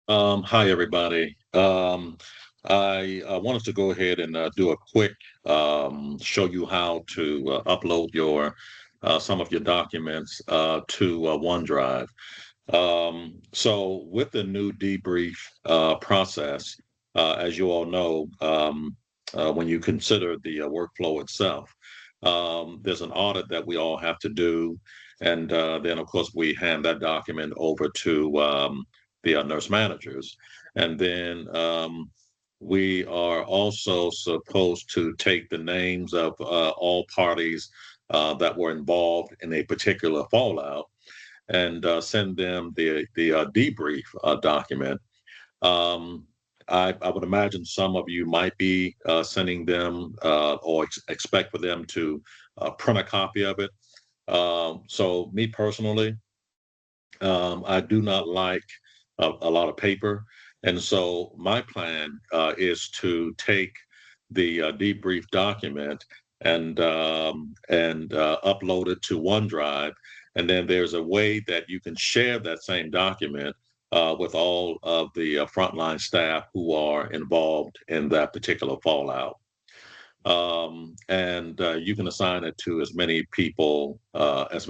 Hi, everybody. I wanted to go ahead and do a quick show you how to upload your some of your documents to OneDrive. So with the new debrief process, as you all know, when you consider the workflow itself, there's an audit that we all have to do, and then of course we hand that document over to the nurse managers, and then we are also supposed to take the names of all parties that were involved in a particular fallout and send them the debrief document. Um, I would imagine some of you might be sending them or expect for them to print a copy of it. So me personally, I do not like a lot of paper, and so my plan is to take the debrief document and upload it to OneDrive, and then there's a way that you can share that same document with all of the frontline staff who are involved in that particular fallout. And you can assign it to as many people as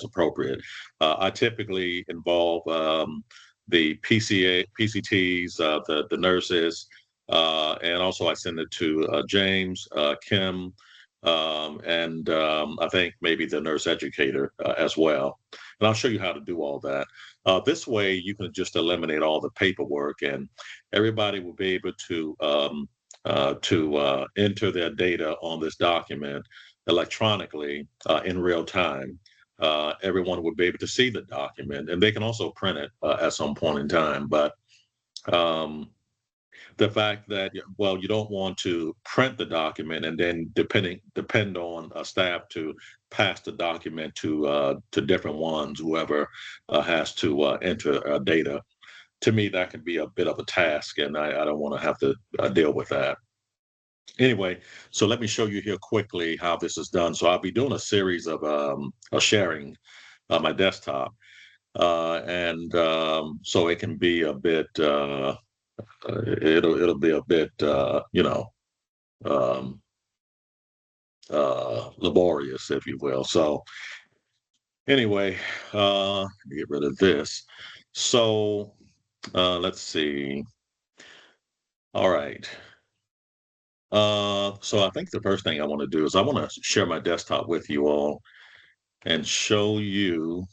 appropriate. I typically involve the PCTs, the nurses, and also I send it to James, Kim, and I think maybe the nurse educator as well. And I'll show you how to do all that. This way, you can just eliminate all the paperwork, and everybody will be able to enter their data on this document electronically in real time. Everyone would be able to see the document, and they can also print it at some point in time. But um, the fact that well, you don't want to print the document and then depend on staff to pass the document to different ones, whoever has to enter data. To me, that can be a bit of a task, and I don't want to have to deal with that. Anyway, so let me show you here quickly how this is done. So I'll be doing a series of sharing my desktop, and so it can be a bit. It'll be a bit, um, laborious, if you will. So anyway, get rid of this. So let's see. All right. So I think the first thing I want to do is I want to share my desktop with you all and show you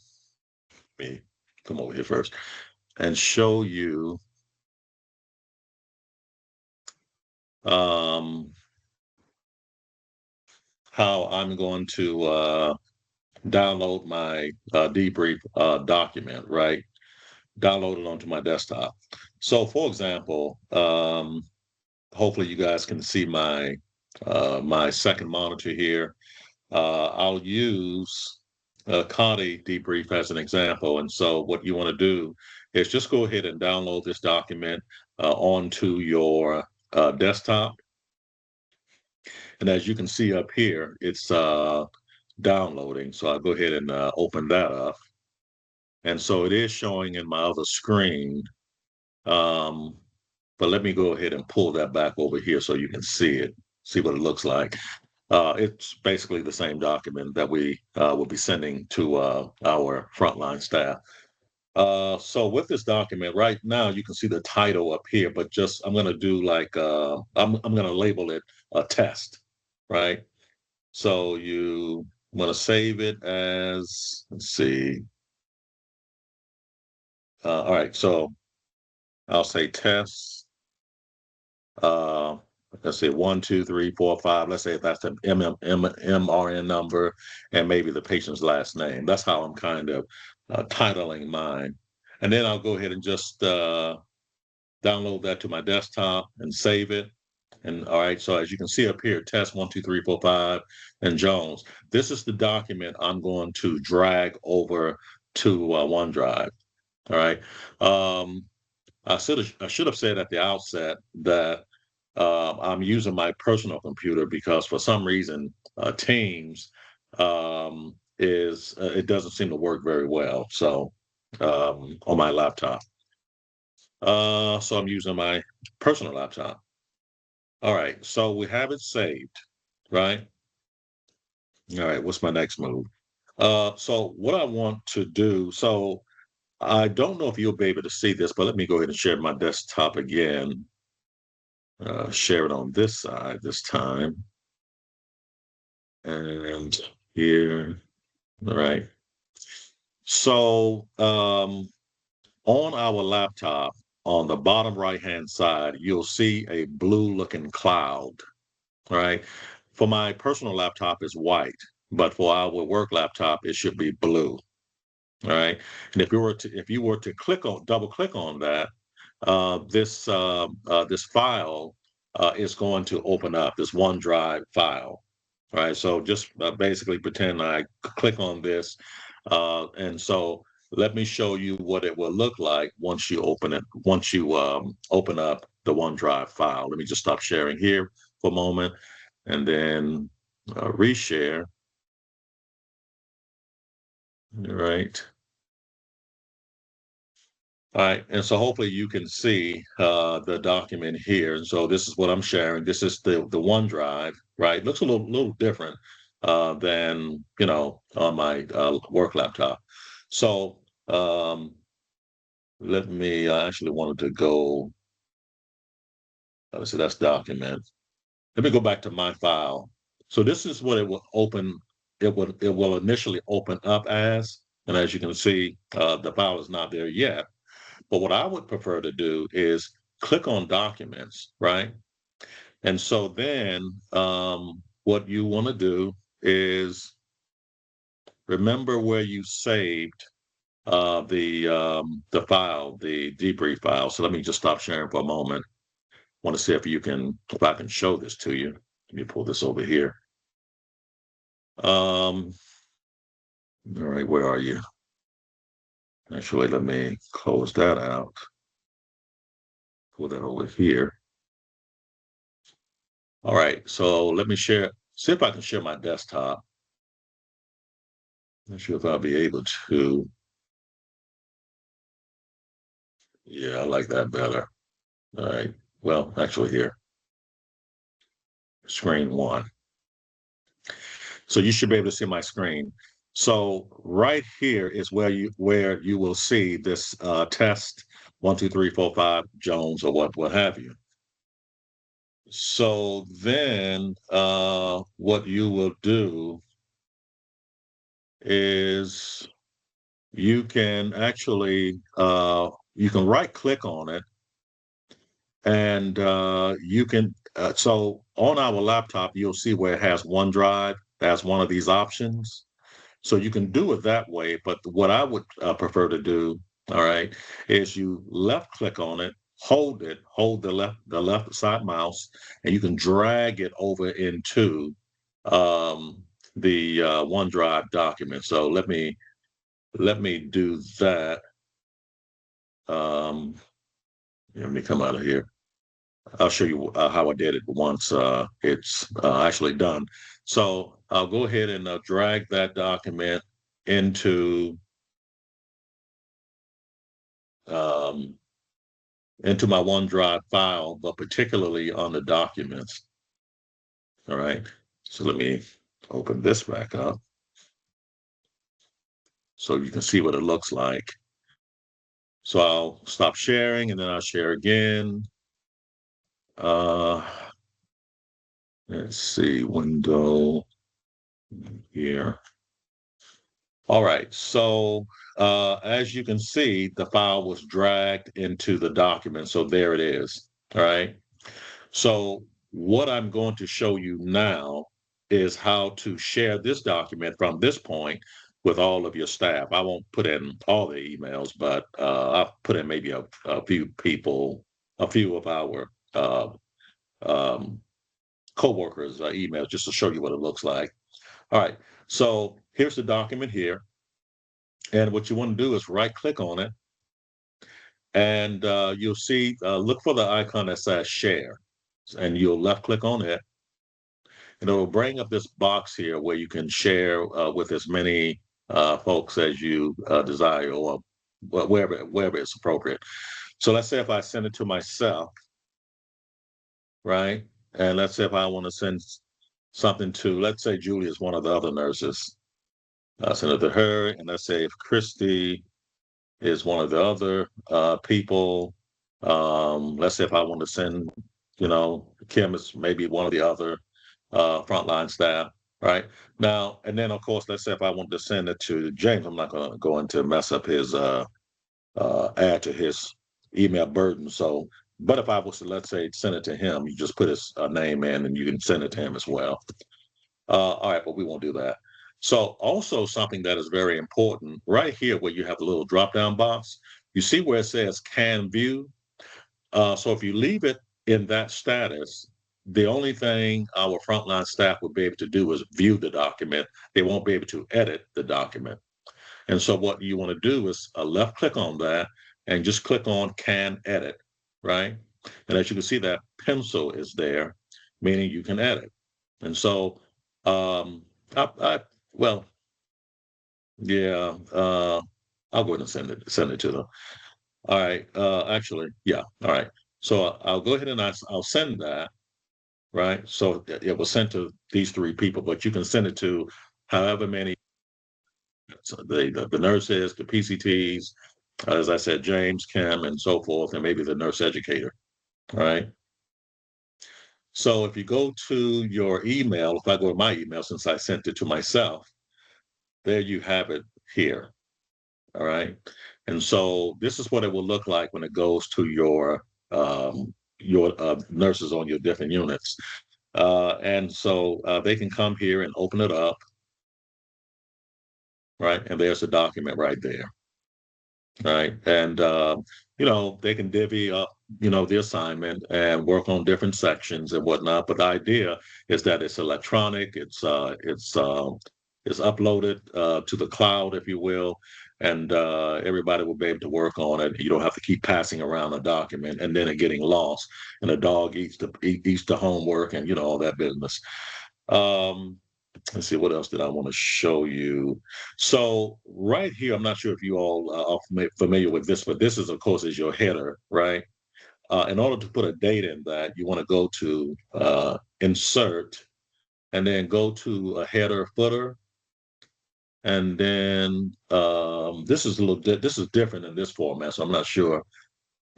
me come over here first and show you um, how I'm going to download my debrief document, right? Download it onto my desktop. So, for example, hopefully you guys can see my second monitor here. I'll use Connie debrief as an example. And so what you want to do is just go ahead and download this document onto your desktop. And as you can see up here, it's downloading. So I'll go ahead and open that up. And so it is showing in my other screen. Um, but let me go ahead and pull that back over here so you can see it, see what it looks like. It's basically the same document that we will be sending to our frontline staff. So with this document right now, you can see the title up here, but just I'm going to do like I'm going to label it a test, right? So you want to save it as let's see. All right, so I'll say test. Uh, let's say 1, 2, 3, 4, 5. Let's say if that's the MRN number and maybe the patient's last name. That's how I'm kind of titling mine. And then I'll go ahead and just download that to my desktop and save it. And all right, so as you can see up here, test 1, 2, 3, 4, 5, and Jones. This is the document I'm going to drag over to OneDrive. All right. Um, I should have said at the outset that I'm using my personal computer because for some reason Teams is it doesn't seem to work very well. So on my laptop. So I'm using my personal laptop. All right, so we have it saved, right? All right, what's my next move? So what I want to do, so I don't know if you'll be able to see this, but let me go ahead and share my desktop again. Share it on this side this time. And here, all right. So on our laptop, on the bottom right-hand side, you'll see a blue-looking cloud, right? For my personal laptop, it's white, but for our work laptop, it should be blue. All right. And if you were to double click on that, this file is going to open up this OneDrive file. All right. So just basically pretend I click on this, and so let me show you what it will look like once you open it. Once you open up the OneDrive file. Let me just stop sharing here for a moment, and then reshare. All right. All right, and so hopefully you can see the document here. And so this is what I'm sharing. This is the OneDrive, right? Looks a little different than on my work laptop. So let me. I actually wanted to go. Let's see, that's document. Let me go back to my file. So this is what it will open. It will initially open up as, and as you can see, the file is not there yet. But what I would prefer to do is click on documents, right? And so then what you want to do is remember where you saved the file, the debrief file. So let me just stop sharing for a moment. Want to see if I can show this to you. Let me pull this over here. All right, where are you? Actually, let me close that out. Pull that over here. All right, so let me see if I can share my desktop. Not sure if I'll be able to. Yeah, I like that better. All right. Well, actually, here, screen one. So you should be able to see my screen. So right here is where you will see this test 1, 2, 3, 4, 5 Jones or what have you. So then what you will do is you can actually you can right click on it and you can so on our laptop you'll see where it has OneDrive. That's one of these options, so you can do it that way. But what I would prefer to do, all right, is you left click on it, hold the left side mouse, and you can drag it over into um, the OneDrive document. So let me do that. um, Let me come out of here. I'll show you how I did it once it's actually done. So I'll go ahead and drag that document into um, into my OneDrive file, but particularly on the documents. All right. So let me open this back up so you can see what it looks like. So I'll stop sharing and then I'll share again. Uh, let's see, window here. All right. So as you can see, the file was dragged into the document. So there it is. All right. So what I'm going to show you now is how to share this document from this point with all of your staff. I won't put in all the emails, but I'll put in maybe a few people, a few of our um, coworkers' emails just to show you what it looks like. All right. So here's the document here. And what you want to do is right click on it and you'll see, look for the icon that says share and you'll left click on it and it'll bring up this box here where you can share with as many folks as you desire or wherever it's appropriate. So let's say if I send it to myself, right? And let's say if I want to send something to, let's say Julie is one of the other nurses. I'll send it to her. And let's say if Christy is one of the other people, let's say if I want to send, Kim is maybe one of the other frontline staff, right? Now, and then of course, let's say if I want to send it to James, I'm not going to mess up his add to his email burden. So, but if I was to, let's say, send it to him, you just put his name in and you can send it to him as well. All right, but we won't do that. So also something that is very important right here where you have the little drop down box, you see where it says can view. So if you leave it in that status, the only thing our frontline staff will be able to do is view the document. They won't be able to edit the document. And so what you want to do is left click on that and just click on can edit, right? And as you can see, that pencil is there, meaning you can edit. And so, I well, yeah, I'll go ahead and send it to them. All right. Actually, yeah. All right. So I'll go ahead and I'll send that, right? So it was sent to these three people, but you can send it to however many, so the nurses, the PCTs, as I said, James, Kim, and so forth, and maybe the nurse educator, right? So if you go to your email, if I go to my email, since I sent it to myself, there you have it here, all right? And so this is what it will look like when it goes to your nurses on your different units. And so they can come here and open it up, right? And there's the document right there. Right. And, they can divvy up, the assignment and work on different sections and whatnot. But the idea is that it's electronic, it's uploaded to the cloud, if you will, and everybody will be able to work on it. You don't have to keep passing around a document and then it getting lost and a dog eats the homework and, all that business. Um, let's see, what else did I want to show you? So right here, I'm not sure if you all are familiar with this, but this is, of course, is your header, right? In order to put a date in that, you want to go to insert and then go to a header footer. And then this is this is different in this format, so I'm not sure.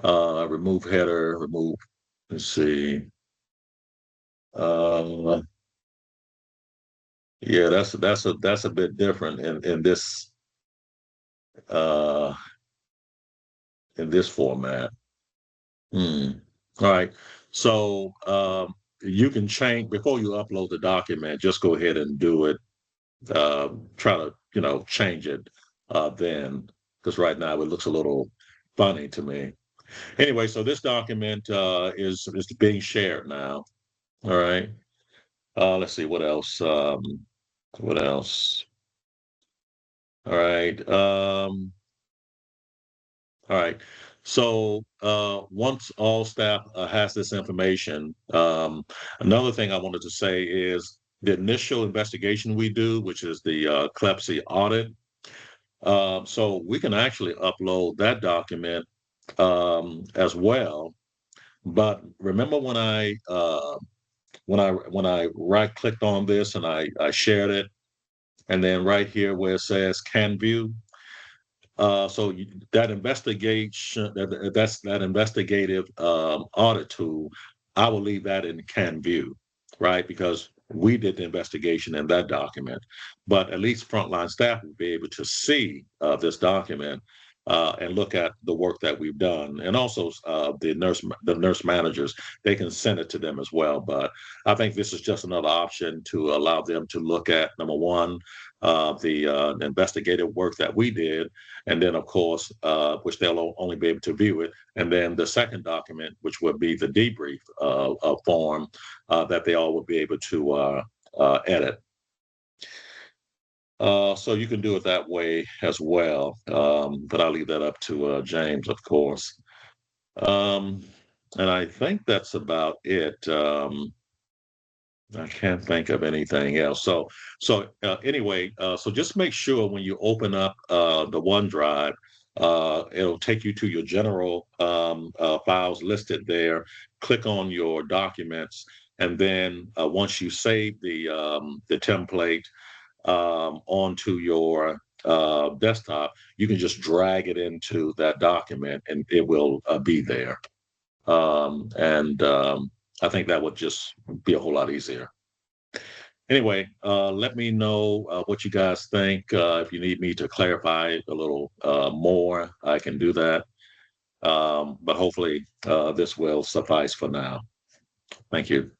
Remove header, remove, let's see. Uh, yeah, that's a bit different uh in this format. Hmm. All right. So you can change before you upload the document. Just go ahead and do it. Try to change it then, because right now it looks a little funny to me. Anyway, so this document is being shared now. All right. Let's see what else. What else? All right. All right. So once all staff has this information, another thing I wanted to say is the initial investigation we do, which is the CLEPSI audit. So we can actually upload that document as well. But remember when I right clicked on this and I shared it, and then right here where it says can view, so that investigation, that investigative audit tool, I will leave that in can view, right? Because we did the investigation in that document, but at least frontline staff will be able to see this document and look at the work that we've done, and also the nurse managers, they can send it to them as well. But I think this is just another option to allow them to look at number one, the investigative work that we did, and then of course, which they'll only be able to view it, and then the second document, which would be the debrief form that they all would be able to edit. So you can do it that way as well, but I'll leave that up to James, of course. Um, and I think that's about it. I can't think of anything else. So anyway, so just make sure when you open up the OneDrive It'll take you to your general files listed there. Click on your documents, and then once you save the template onto your desktop, you can just drag it into that document, and it will be there. And I think that would just be a whole lot easier. Anyway, let me know what you guys think. If you need me to clarify a little more, I can do that. But hopefully, this will suffice for now. Thank you.